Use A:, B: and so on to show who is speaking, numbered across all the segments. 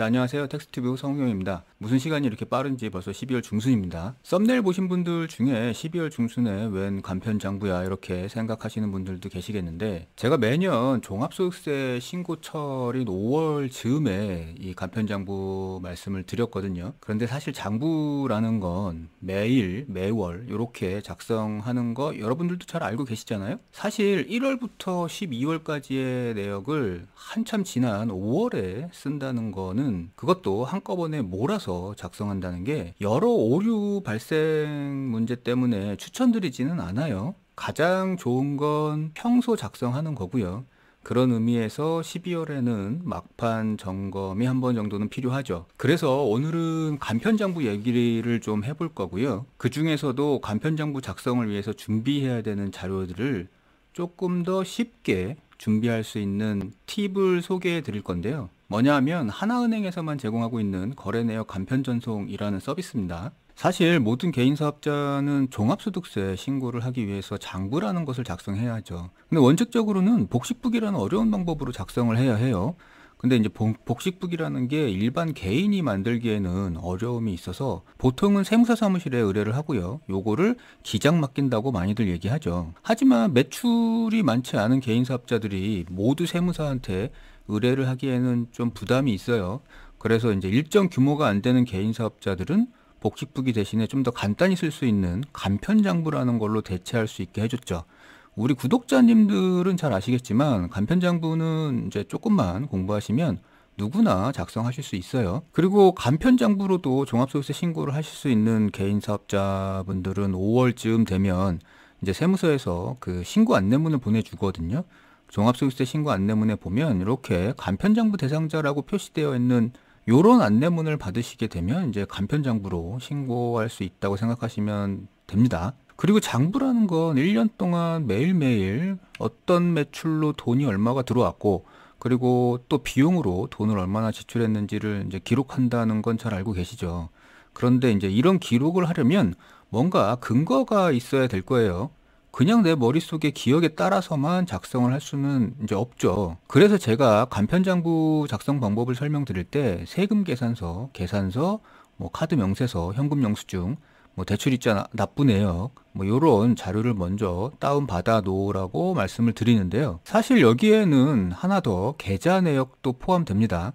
A: 자, 안녕하세요. 텍스트뷰 성우경입니다. 무슨 시간이 이렇게 빠른지 벌써 12월 중순입니다. 썸네일 보신 분들 중에 12월 중순에 웬 간편장부야 이렇게 생각하시는 분들도 계시겠는데, 제가 매년 종합소득세 신고철인 5월 즈음에 이 간편장부 말씀을 드렸거든요. 그런데 사실 장부라는 건 매일, 매월 이렇게 작성하는 거 여러분들도 잘 알고 계시잖아요. 사실 1월부터 12월까지의 내역을 한참 지난 5월에 쓴다는 거는, 그것도 한꺼번에 몰아서 작성한다는 게 여러 오류 발생 문제 때문에 추천드리지는 않아요. 가장 좋은 건 평소 작성하는 거고요. 그런 의미에서 12월에는 막판 점검이 한 번 정도는 필요하죠. 그래서 오늘은 간편장부 얘기를 좀 해볼 거고요. 그 중에서도 간편장부 작성을 위해서 준비해야 되는 자료들을 조금 더 쉽게 준비할 수 있는 팁을 소개해 드릴 건데요. 뭐냐 하면 하나은행에서만 제공하고 있는 거래내역 간편전송이라는 서비스입니다. 사실 모든 개인사업자는 종합소득세 신고를 하기 위해서 장부라는 것을 작성해야 하죠. 근데 원칙적으로는 복식북이라는 어려운 방법으로 작성을 해야 해요. 근데 이제 복식북이라는 게 일반 개인이 만들기에는 어려움이 있어서 보통은 세무사 사무실에 의뢰를 하고요. 요거를 기장 맡긴다고 많이들 얘기하죠. 하지만 매출이 많지 않은 개인 사업자들이 모두 세무사한테 의뢰를 하기에는 좀 부담이 있어요. 그래서 이제 일정 규모가 안 되는 개인 사업자들은 복식북이 대신에 좀 더 간단히 쓸 수 있는 간편장부라는 걸로 대체할 수 있게 해줬죠. 우리 구독자님들은 잘 아시겠지만 간편장부는 이제 조금만 공부하시면 누구나 작성하실 수 있어요. 그리고 간편장부로도 종합소득세 신고를 하실 수 있는 개인 사업자분들은 5월쯤 되면 이제 세무서에서 그 신고 안내문을 보내주거든요. 종합소득세 신고 안내문에 보면 이렇게 간편장부 대상자라고 표시되어 있는 요런 안내문을 받으시게 되면 이제 간편장부로 신고할 수 있다고 생각하시면 됩니다. 그리고 장부라는 건 1년 동안 매일매일 어떤 매출로 돈이 얼마가 들어왔고, 그리고 또 비용으로 돈을 얼마나 지출했는지를 이제 기록한다는 건 잘 알고 계시죠. 그런데 이제 이런 기록을 하려면 뭔가 근거가 있어야 될 거예요. 그냥 내 머릿속에 기억에 따라서만 작성을 할 수는 이제 없죠. 그래서 제가 간편장부 작성 방법을 설명드릴 때 세금 계산서, 계산서, 뭐 카드 명세서, 현금 영수증, 뭐 대출이자 납부 내역, 뭐 요런 자료를 먼저 다운 받아 놓으라고 말씀을 드리는데요. 사실 여기에는 하나 더 계좌 내역도 포함됩니다.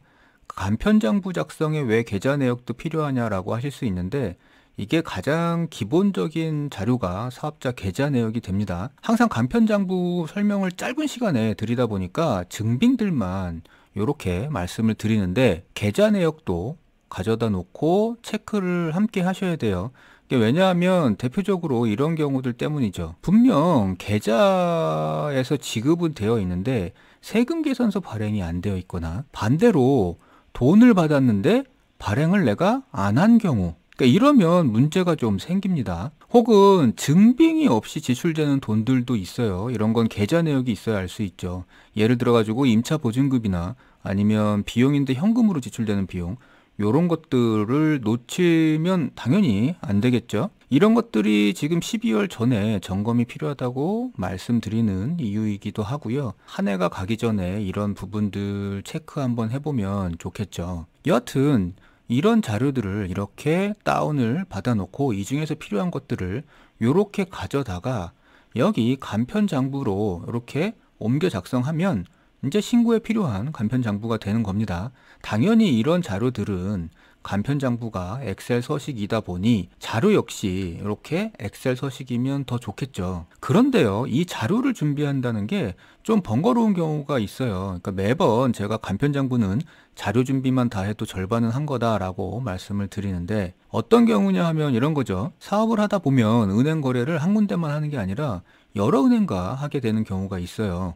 A: 간편장부 작성에 왜 계좌 내역도 필요하냐라고 하실 수 있는데, 이게 가장 기본적인 자료가 사업자 계좌 내역이 됩니다. 항상 간편장부 설명을 짧은 시간에 드리다 보니까 증빙들만 이렇게 말씀을 드리는데, 계좌 내역도 가져다 놓고 체크를 함께 하셔야 돼요. 이게 왜냐하면 대표적으로 이런 경우들 때문이죠. 분명 계좌에서 지급은 되어 있는데 세금 계산서 발행이 안 되어 있거나, 반대로 돈을 받았는데 발행을 내가 안 한 경우, 그러니까 이러면 문제가 좀 생깁니다. 혹은 증빙이 없이 지출되는 돈들도 있어요. 이런 건 계좌 내역이 있어야 알 수 있죠. 예를 들어 가지고 임차 보증금이나 아니면 비용인데 현금으로 지출되는 비용, 요런 것들을 놓치면 당연히 안 되겠죠. 이런 것들이 지금 12월 전에 점검이 필요하다고 말씀드리는 이유이기도 하고요. 한 해가 가기 전에 이런 부분들 체크 한번 해보면 좋겠죠. 여하튼 이런 자료들을 이렇게 다운을 받아놓고 이 중에서 필요한 것들을 이렇게 가져다가 여기 간편장부로 이렇게 옮겨 작성하면 이제 신고에 필요한 간편장부가 되는 겁니다. 당연히 이런 자료들은 간편장부가 엑셀 서식이다 보니 자료 역시 이렇게 엑셀 서식이면 더 좋겠죠. 그런데요, 이 자료를 준비한다는 게 좀 번거로운 경우가 있어요. 그러니까 매번 제가 간편장부는 자료 준비만 다 해도 절반은 한 거다라고 말씀을 드리는데, 어떤 경우냐 하면 이런 거죠. 사업을 하다 보면 은행 거래를 한 군데만 하는 게 아니라 여러 은행과 하게 되는 경우가 있어요.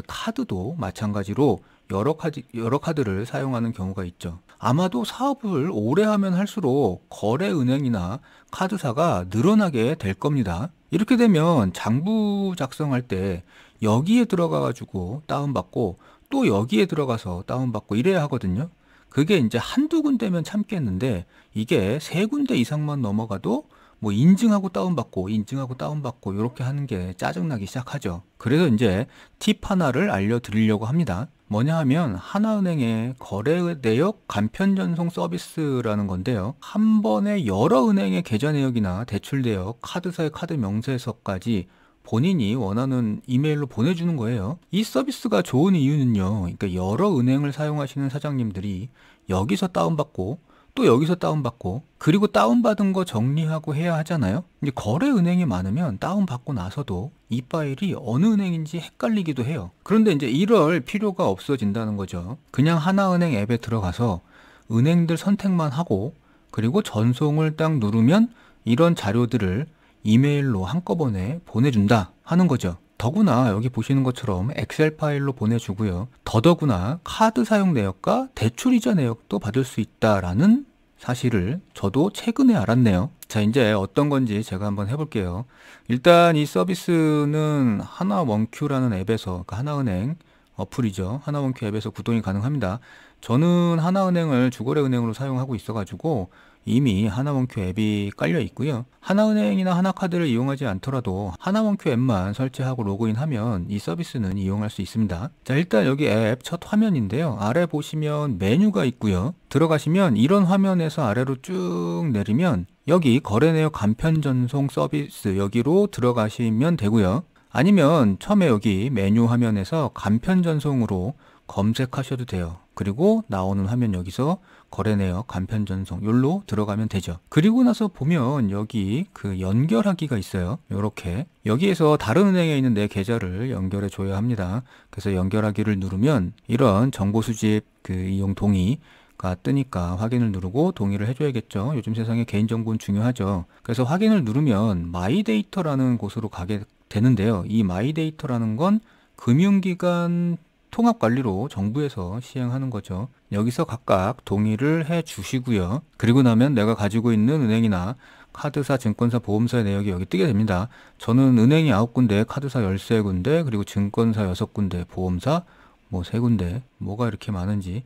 A: 카드도 마찬가지로 여러 카드를 사용하는 경우가 있죠. 아마도 사업을 오래 하면 할수록 거래 은행이나 카드사가 늘어나게 될 겁니다. 이렇게 되면 장부 작성할 때 여기에 들어가 가지고 다운받고 또 여기에 들어가서 다운받고 이래야 하거든요. 그게 이제 한두 군데면 참겠는데, 이게 세 군데 이상만 넘어가도 뭐 인증하고 다운받고 인증하고 다운받고 이렇게 하는 게 짜증나기 시작하죠. 그래서 이제 팁 하나를 알려드리려고 합니다. 뭐냐 하면 하나은행의 거래 내역 간편 전송 서비스라는 건데요. 한 번에 여러 은행의 계좌 내역이나 대출 내역, 카드사의 카드 명세서까지 본인이 원하는 이메일로 보내주는 거예요. 이 서비스가 좋은 이유는요. 그러니까 여러 은행을 사용하시는 사장님들이 여기서 다운받고 또 여기서 다운받고 그리고 다운받은 거 정리하고 해야 하잖아요. 이제 거래 은행이 많으면 다운받고 나서도 이 파일이 어느 은행인지 헷갈리기도 해요. 그런데 이제 이럴 필요가 없어진다는 거죠. 그냥 하나은행 앱에 들어가서 은행들 선택만 하고 그리고 전송을 딱 누르면 이런 자료들을 이메일로 한꺼번에 보내준다 하는 거죠. 더구나 여기 보시는 것처럼 엑셀 파일로 보내주고요. 더더구나 카드 사용 내역과 대출 이자 내역도 받을 수 있다라는 사실을 저도 최근에 알았네요. 자, 이제 어떤 건지 제가 한번 해볼게요. 일단 이 서비스는 하나원큐라는 앱에서, 그러니까 하나은행 어플이죠. 하나원큐 앱에서 구동이 가능합니다. 저는 하나은행을 주거래 은행으로 사용하고 있어가지고 이미 하나원큐 앱이 깔려 있고요. 하나은행이나 하나카드를 이용하지 않더라도 하나원큐 앱만 설치하고 로그인하면 이 서비스는 이용할 수 있습니다. 자, 일단 여기 앱 첫 화면인데요. 아래 보시면 메뉴가 있고요. 들어가시면 이런 화면에서 아래로 쭉 내리면 여기 거래내역 간편 전송 서비스 여기로 들어가시면 되고요. 아니면 처음에 여기 메뉴 화면에서 간편 전송으로 검색하셔도 돼요. 그리고 나오는 화면 여기서 거래내역 간편 전송 여기로 들어가면 되죠. 그리고 나서 보면 여기 그 연결하기가 있어요. 요렇게 여기에서 다른 은행에 있는 내 계좌를 연결해 줘야 합니다. 그래서 연결하기를 누르면 이런 정보 수집 그 이용 동의가 뜨니까 확인을 누르고 동의를 해줘야겠죠. 요즘 세상에 개인정보는 중요하죠. 그래서 확인을 누르면 마이데이터라는 곳으로 가게 되는데요. 이 마이데이터라는 건 금융기관 통합관리로 정부에서 시행하는 거죠. 여기서 각각 동의를 해 주시고요. 그리고 나면 내가 가지고 있는 은행이나 카드사, 증권사, 보험사의 내역이 여기 뜨게 됩니다. 저는 은행이 9군데, 카드사 13군데, 그리고 증권사 6군데, 보험사 뭐 3군데, 뭐가 이렇게 많은지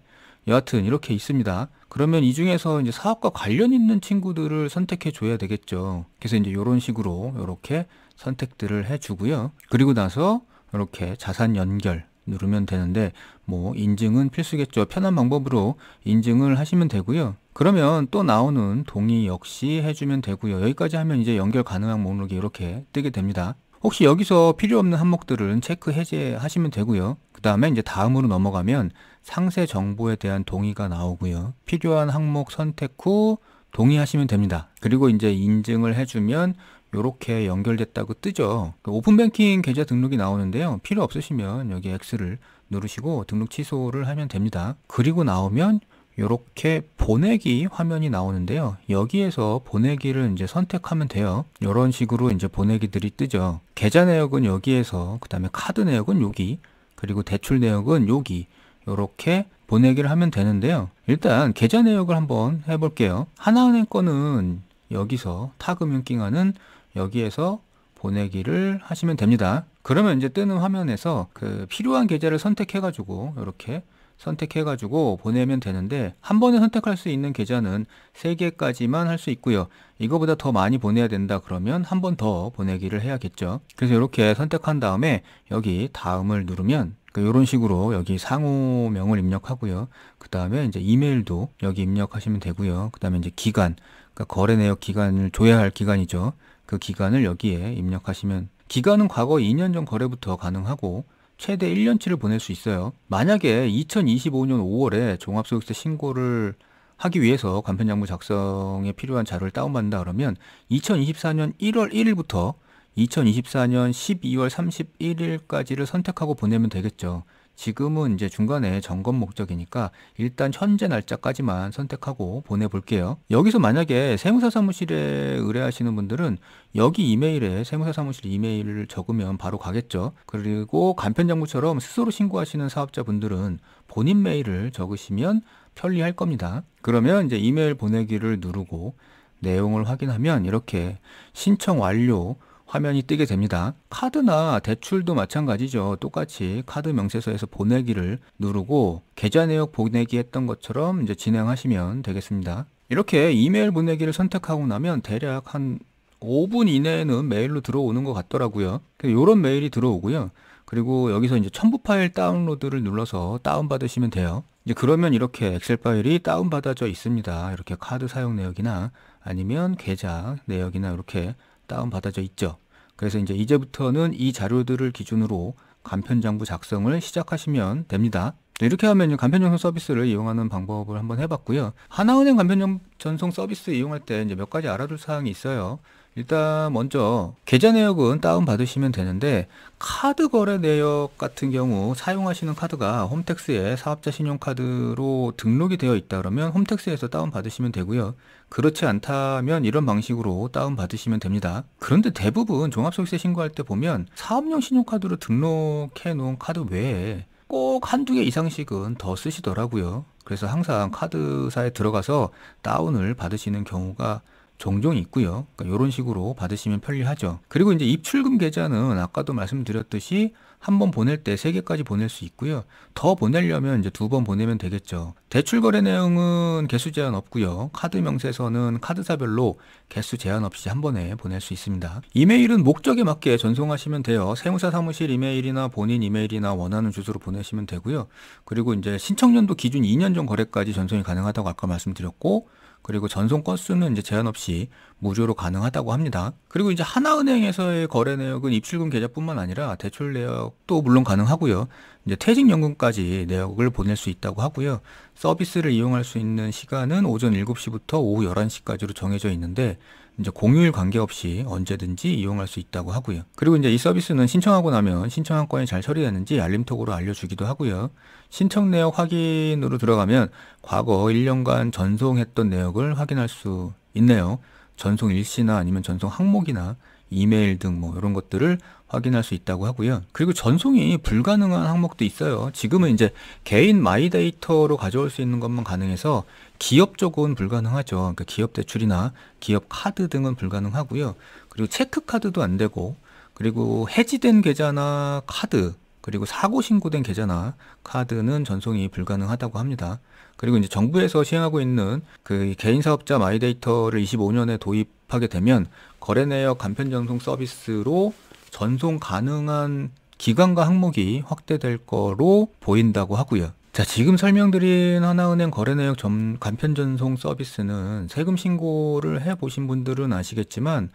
A: 여하튼 이렇게 있습니다. 그러면 이 중에서 이제 사업과 관련 있는 친구들을 선택해 줘야 되겠죠. 그래서 이제 이런 식으로 이렇게 선택들을 해 주고요. 그리고 나서 이렇게 자산 연결 누르면 되는데 뭐 인증은 필수겠죠. 편한 방법으로 인증을 하시면 되고요. 그러면 또 나오는 동의 역시 해주면 되고요. 여기까지 하면 이제 연결 가능한 목록이 이렇게 뜨게 됩니다. 혹시 여기서 필요 없는 항목들은 체크 해제하시면 되고요. 그 다음에 이제 다음으로 넘어가면 상세 정보에 대한 동의가 나오고요. 필요한 항목 선택 후 동의하시면 됩니다. 그리고 이제 인증을 해주면 이렇게 연결됐다고 뜨죠. 오픈뱅킹 계좌 등록이 나오는데요. 필요 없으시면 여기 X를 누르시고 등록 취소를 하면 됩니다. 그리고 나오면 이렇게 보내기 화면이 나오는데요. 여기에서 보내기를 이제 선택하면 돼요. 이런 식으로 이제 보내기들이 뜨죠. 계좌 내역은 여기에서, 그 다음에 카드 내역은 여기, 그리고 대출 내역은 여기, 이렇게 보내기를 하면 되는데요. 일단 계좌 내역을 한번 해볼게요. 하나은행 거는 여기서 타금융킹하는 여기에서 보내기를 하시면 됩니다. 그러면 이제 뜨는 화면에서 그 필요한 계좌를 선택해가지고 이렇게 선택해가지고 보내면 되는데 한 번에 선택할 수 있는 계좌는 3개까지만 할 수 있고요. 이거보다 더 많이 보내야 된다 그러면 한 번 더 보내기를 해야겠죠. 그래서 이렇게 선택한 다음에 여기 다음을 누르면 이런 식으로 여기 상호명을 입력하고요. 그 다음에 이제 이메일도 여기 입력하시면 되고요. 그 다음에 이제 기간, 그러니까 거래 내역 기간을 줘야 할 기간이죠. 그 기간을 여기에 입력하시면, 기간은 과거 2년 전 거래부터 가능하고 최대 1년치를 보낼 수 있어요. 만약에 2025년 5월에 종합소득세 신고를 하기 위해서 간편장부 작성에 필요한 자료를 다운받는다 그러면 2024년 1월 1일부터 2024년 12월 31일까지를 선택하고 보내면 되겠죠. 지금은 이제 중간에 점검 목적이니까 일단 현재 날짜까지만 선택하고 보내볼게요. 여기서 만약에 세무사 사무실에 의뢰하시는 분들은 여기 이메일에 세무사 사무실 이메일을 적으면 바로 가겠죠. 그리고 간편장부처럼 스스로 신고하시는 사업자분들은 본인 메일을 적으시면 편리할 겁니다. 그러면 이제 이메일 보내기를 누르고 내용을 확인하면 이렇게 신청 완료 화면이 뜨게 됩니다. 카드나 대출도 마찬가지죠. 똑같이 카드 명세서에서 보내기를 누르고 계좌 내역 보내기 했던 것처럼 이제 진행하시면 되겠습니다. 이렇게 이메일 보내기를 선택하고 나면 대략 한 5분 이내에는 메일로 들어오는 것 같더라고요. 이런 메일이 들어오고요. 그리고 여기서 이제 첨부 파일 다운로드를 눌러서 다운받으시면 돼요. 이제 그러면 이렇게 엑셀 파일이 다운받아져 있습니다. 이렇게 카드 사용 내역이나 아니면 계좌 내역이나 이렇게 다운받아져 있죠. 그래서 이제부터는 이 자료들을 기준으로 간편장부 작성을 시작하시면 됩니다. 이렇게 하면 간편전송 서비스를 이용하는 방법을 한번 해봤고요. 하나은행 간편전송 서비스 이용할 때 이제 몇 가지 알아둘 사항이 있어요. 일단 먼저 계좌 내역은 다운받으시면 되는데, 카드 거래 내역 같은 경우 사용하시는 카드가 홈택스에 사업자 신용카드로 등록이 되어 있다 그러면 홈택스에서 다운받으시면 되고요. 그렇지 않다면 이런 방식으로 다운받으시면 됩니다. 그런데 대부분 종합소득세 신고할 때 보면 사업용 신용카드로 등록해 놓은 카드 외에 꼭 한두 개 이상씩은 더 쓰시더라고요. 그래서 항상 카드사에 들어가서 다운을 받으시는 경우가 종종 있고요. 그러니까 이런 식으로 받으시면 편리하죠. 그리고 이제 입출금 계좌는 아까도 말씀드렸듯이 한 번 보낼 때 3개까지 보낼 수 있고요. 더 보내려면 이제 2번 보내면 되겠죠. 대출 거래 내용은 개수 제한 없고요. 카드 명세서는 카드사별로 개수 제한 없이 한 번에 보낼 수 있습니다. 이메일은 목적에 맞게 전송하시면 돼요. 세무사 사무실 이메일이나 본인 이메일이나 원하는 주소로 보내시면 되고요. 그리고 이제 신청연도 기준 2년 전 거래까지 전송이 가능하다고 아까 말씀드렸고, 그리고 전송 건수는 이제 제한 없이 무료로 가능하다고 합니다. 그리고 이제 하나은행에서의 거래 내역은 입출금 계좌뿐만 아니라 대출 내역도 물론 가능하고요. 이제 퇴직연금까지 내역을 보낼 수 있다고 하고요. 서비스를 이용할 수 있는 시간은 오전 7시부터 오후 11시까지로 정해져 있는데, 이제 공휴일 관계없이 언제든지 이용할 수 있다고 하고요. 그리고 이제 이 서비스는 신청하고 나면 신청한 건이 잘 처리되는지 알림톡으로 알려주기도 하고요. 신청 내역 확인으로 들어가면 과거 1년간 전송했던 내역을 확인할 수 있네요. 전송 일시나 아니면 전송 항목이나 이메일 등 뭐 이런 것들을 확인할 수 있다고 하고요. 그리고 전송이 불가능한 항목도 있어요. 지금은 이제 개인 마이데이터로 가져올 수 있는 것만 가능해서 기업 쪽은 불가능하죠. 그러니까 기업 대출이나 기업 카드 등은 불가능하고요. 그리고 체크카드도 안 되고, 그리고 해지된 계좌나 카드, 그리고 사고 신고된 계좌나 카드는 전송이 불가능하다고 합니다. 그리고 이제 정부에서 시행하고 있는 그 개인 사업자 마이데이터를 25년에 도입하게 되면 거래 내역 간편 전송 서비스로 전송 가능한 기간과 항목이 확대될 거로 보인다고 하고요. 자, 지금 설명드린 하나은행 거래 내역 간편 전송 서비스는 세금 신고를 해보신 분들은 아시겠지만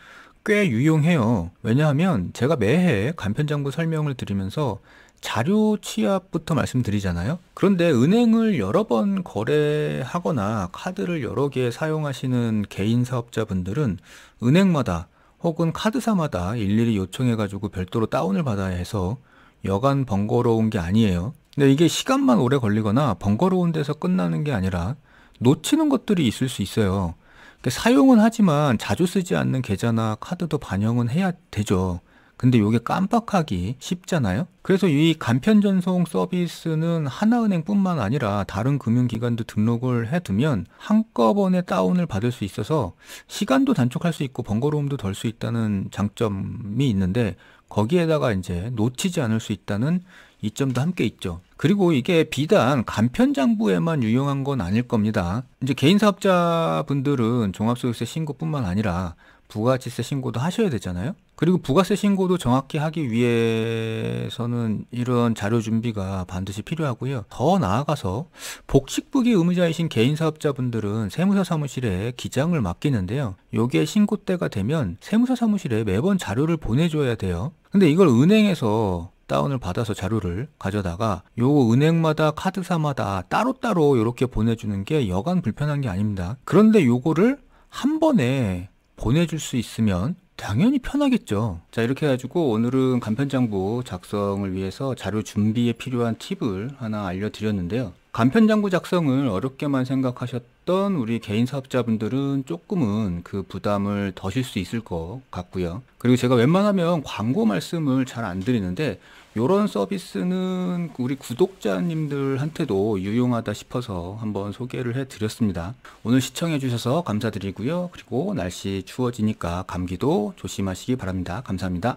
A: 꽤 유용해요. 왜냐하면 제가 매해 간편장부 설명을 드리면서 자료 취합부터 말씀드리잖아요. 그런데 은행을 여러 번 거래하거나 카드를 여러 개 사용하시는 개인 사업자분들은 은행마다 혹은 카드사마다 일일이 요청해가지고 별도로 다운을 받아야 해서 여간 번거로운 게 아니에요. 근데 이게 시간만 오래 걸리거나 번거로운 데서 끝나는 게 아니라 놓치는 것들이 있을 수 있어요. 사용은 하지만 자주 쓰지 않는 계좌나 카드도 반영은 해야 되죠. 근데 이게 깜빡하기 쉽잖아요. 그래서 이 간편전송 서비스는 하나은행뿐만 아니라 다른 금융기관도 등록을 해두면 한꺼번에 다운을 받을 수 있어서 시간도 단축할 수 있고 번거로움도 덜 수 있다는 장점이 있는데, 거기에다가 이제 놓치지 않을 수 있다는 이점도 함께 있죠. 그리고 이게 비단 간편장부에만 유용한 건 아닐 겁니다. 이제 개인 사업자분들은 종합소득세 신고뿐만 아니라 부가가치세 신고도 하셔야 되잖아요. 그리고 부가세 신고도 정확히 하기 위해서는 이런 자료 준비가 반드시 필요하고요. 더 나아가서 복식부기 의무자이신 개인 사업자분들은 세무사 사무실에 기장을 맡기는데요. 요게 신고 때가 되면 세무사 사무실에 매번 자료를 보내줘야 돼요. 근데 이걸 은행에서 다운을 받아서 자료를 가져다가 요 은행마다 카드사마다 따로따로 이렇게 보내주는 게 여간 불편한 게 아닙니다. 그런데 요거를 한 번에 보내줄 수 있으면 당연히 편하겠죠. 자, 이렇게 해가지고 오늘은 간편장부 작성을 위해서 자료 준비에 필요한 팁을 하나 알려드렸는데요. 간편장부 작성을 어렵게만 생각하셨던 우리 개인 사업자분들은 조금은 그 부담을 더실 수 있을 것 같고요. 그리고 제가 웬만하면 광고 말씀을 잘 안 드리는데 이런 서비스는 우리 구독자님들한테도 유용하다 싶어서 한번 소개를 해드렸습니다. 오늘 시청해 주셔서 감사드리고요. 그리고 날씨 추워지니까 감기도 조심하시기 바랍니다. 감사합니다.